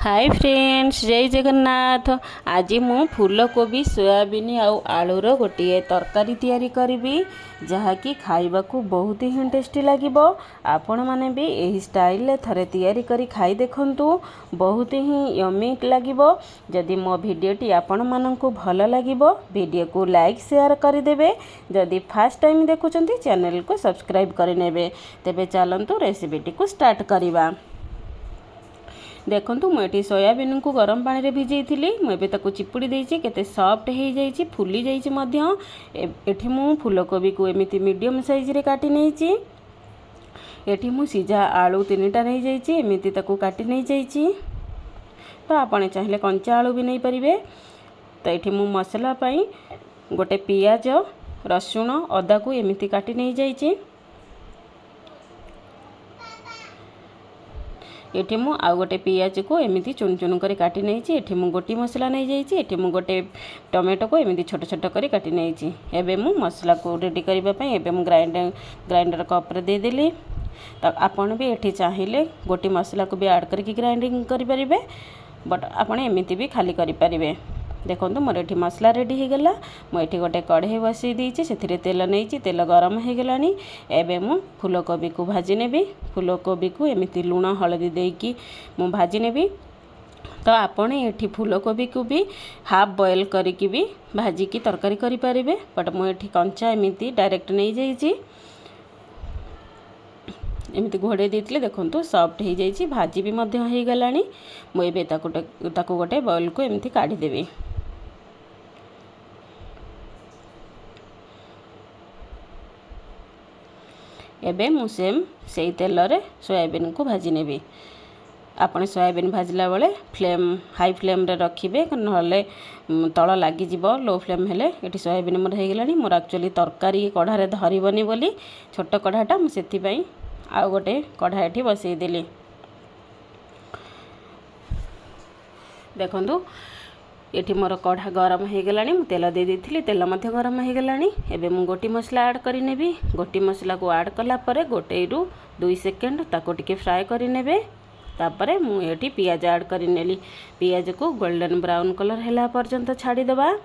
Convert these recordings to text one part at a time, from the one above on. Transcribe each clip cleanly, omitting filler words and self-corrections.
Hi friends, जय जगन्नाथ। आज मु फूलकोबी सोयाबीन आलूर गोटे तरकारी तैयारी करी जहाँकि खाइबाकू बहुत ही टेस्टी लगे। आपण मैंने भी यही स्टाइल थरे तैयारी करी खाई देखंतु, बहुत ही यम्मी लगे। जदि मो भिडियोटी आपण मानंकु भल लगे वीडियो को लाइक शेयर करदेवे। जदि फर्स्ट टाइम देखुचंती चैनल को सब्सक्राइब करनेबे। तेबे चलंतु रेसिपीटी को स्टार्ट करिबा। देखंतु मुझे सोयाबीन को गरम पानी रे भिजई थी। मुझे चिपुड़ी देछि, केते सॉफ्ट हो जाइछि, फुली जाइछि मध्य। एठी मु फूलकोबी को एमिति मीडियम साइज रे काटी नेछि। एठी मु सीझा आलू 3टा रही जाइछि, एमिति ताकू काटी नै जाइछि। तो आपण चाहिले कंचा आलू भी नहीं परिबे। तो एठी मु मसाला पई गोटे पियाज, रसुण, अदा को एमिति काटी नै जाइछि। एठी मु आउ गोटे पियाज को एमिति चुन चुन कर काटी नेछि। एठी मु गोटी मसला नै जाइछि। एठी मु गोटे टमाटो को एमिति छोट छोट कर काटी नेछि। एबे मु मसला को रेडी करबा पई एबे मु ग्राइंडर कप रे दे देली। तो आपण भी एठी चाहिए गोटी मसला को भी ऐड करके ग्राइंडिंग करि परिबे, बट आपण एमिति भी खाली करि परिबे। देखो मोर एठी मसला रेडी हो गला। मुझे गोटे कढ़ई बसई देछि, सेथिरे तेल नहीं, तेल गरम हो गलानी। एबे मु फूलकोबी को भाजी नेबी। फूलकोबी को एमिति लूण हलदी देकी मु भाजी नेबी। तो आपण एठी फूलकोबी को भी हाफ बॉयल करके भी भाजी की तरकारी करि परिबे, बट मु एठी कंचा एमिति डायरेक्ट नहीं जाइछि। एमिति घोड़े देथिले देखंतु सॉफ्ट हो जाइछि, भाजी भी मध्य हो गलानी। मु एबे ताकू गोटे बॉयल को एमिति काढी देबी। एबे मु सेई तेल रे सोयाबीन को भाजी नेबी। आपण सोयाबीन भाजला बेले हाई फ्लेम रे रखिबे, नहले तळ लागी जिवो। लो फ्लेम हेले एठी सोयाबीन मोर हे गेलानी। मोर एक्चुअली तरकारी कढ़ा रे धरिबनी बोली छोट कढ़ाटा मु सेति पई आ गोटे कढ़ा एठी बसई देली। देखंतु एठी मोर कढ़ा गरम हो गलानी। मु तेल दे देथिली, तेल मध्य गरम हो गलानी। एबे मु गोटी मसला ऐड करि नेबी। गोटी मसला को ऐड कला परे 1 से 2 सेकंड ताको टिके फ्राई करि नेबे। तापरे मु एठी पियाज ऐड करि नेली। पियाज को गोल्डन ब्राउन कलर हैला पर्यंत छाड़ी दबा।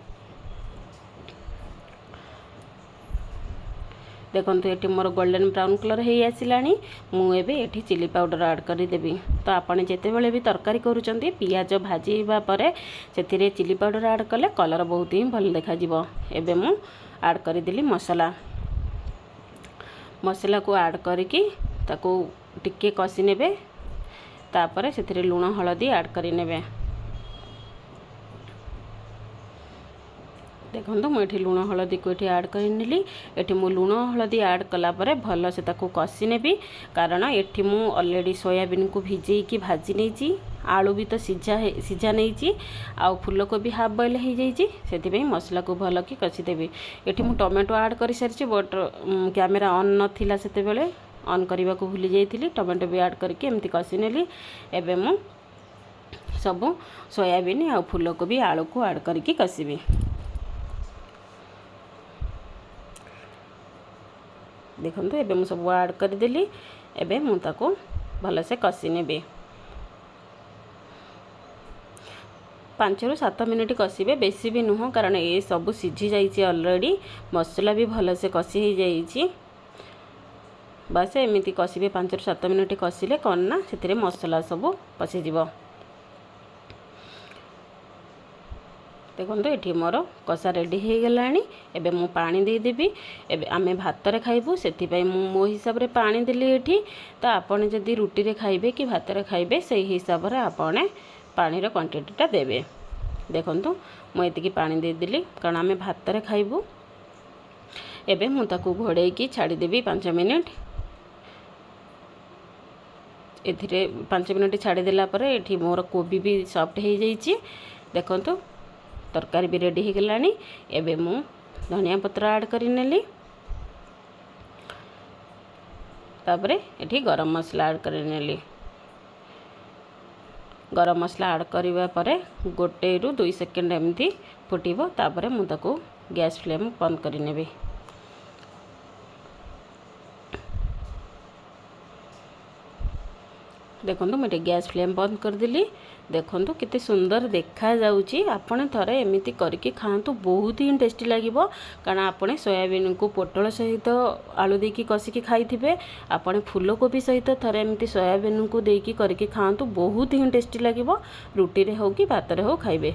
देखंतु एठी मोर गोल्डन ब्राउन कलर हे आसिलानी। मु एबे एठी चिली पाउडर ऐड करि देबी। तो आपण जेते बेले भी तरकारी करूचंती पियाज भाजीबा परे सेथिरे चिली पाउडर ऐड कले कलर बहुत ही भल देखा जिवो। एबे मु ऐड करि देली मसाला को ऐड करके ताको टिके कसी नेबे। तापरे सेथिरे लूण हलदी ऐड करि नेबे। देखो मुझे लुण हलदी को ये ऐड करनेली। ये मु लुण हलदी ऐड कला परे भल से ताको कसी नेबी, कारण ये मु ऑलरेडी सोयाबीन को भिजे की भाजी नहीं, आलू भी तो सीझा नहीं, आउ फूलकोबी हाफ बॉयल हो जाइए, से मसला को भल कि कसीदेवी। ये मु टमाटो ऐड कर सारी, बट कैमेरा ऑन नथिला सेते बेले ऑन करने को भूली जाइए। टमाटो भी ऐड करके एमती कसी नेली। एबे मु सबू सोयाबीन आउ फूलकोबी आलू को ऐड करके कसीबी। देखंतु एबे मु सब ऐड कर देली। एबे मु ताको भल से कसी नेबे। 5 ରୁ 7 मिनिट कसीबे, बेसी भी नुह, कारण ये सब सीझी जाइए ऑलरेडी। मसला भी भल से कसी हो जाइए। बस एमिति कसीबे 5 ରୁ 7 मिनिट कसिले कौन ना से मसला सब पशिजिव। देखो ये मोर कषा रेडी हो गलानी। एबे मु पानी दे देबी। एबे आमे भात रे खाइबू, सेति पई मु मो हिसाब रे पानी देली एठी। तो आपण जदी रुटी रे खाइबे कि भात रे खाइबे सेही हिसाब रे आपण पानी रो क्वांटिटीटा देबे। देखंतु मु एतिकी पानी दे देली, कारण आमे भात रे खाइबू। एबे मु ताकू घोड़े की छाड़ी देबी 5 मिनिट। एथिरे 5 मिनिट छाड़ी देला परे एठी मोर कोबी भी सॉफ्ट हो जाइछि। देखंतु तरकारी भी रेडी हो गलानी। एबे मु धनिया पत्र ऐड करि नेली। तापरे एठी गरम मसला ऐड करि नेली। गरम मसला ऐड करिवा परे 1 ରୁ 2 सेकंड एमती फुटिबो। तापरे मु ताको गैस फ्लेम बंद करि नेबी। ଦେଖନ୍ତୁ ମୁଁ ଏଠି ଗ୍ୟାସ୍ ଫ୍ଲେମ୍ ବନ୍ଦ କରିଦେଲି। ଦେଖନ୍ତୁ କେତେ ସୁନ୍ଦର ଦେଖାଯାଉଛି। ଆପଣ ଥରେ ଏମିତି କରିକି ଖାଆନ୍ତୁ, ବହୁତ ହିଁ ଟେଷ୍ଟି ଲାଗିବ। କାରଣ ଆପଣ ସୋୟାବିନ୍କୁ ପୋଟଳ ସହିତ ଆଳୁ ଦେଇକି କଷିକି ଖାଇଥିବେ, ଆପଣ ଫୁଲକୋବି ସହିତ ଥରେ ଏମିତି ସୋୟାବିନ୍କୁ ଦେଇକି କରିକି ଖାଆନ୍ତୁ, ବହୁତ ହିଁ ଟେଷ୍ଟି ଲାଗିବ। ରୁଟିରେ ହେଉ କି ଭାତରେ ହେଉ ଖାଇବେ।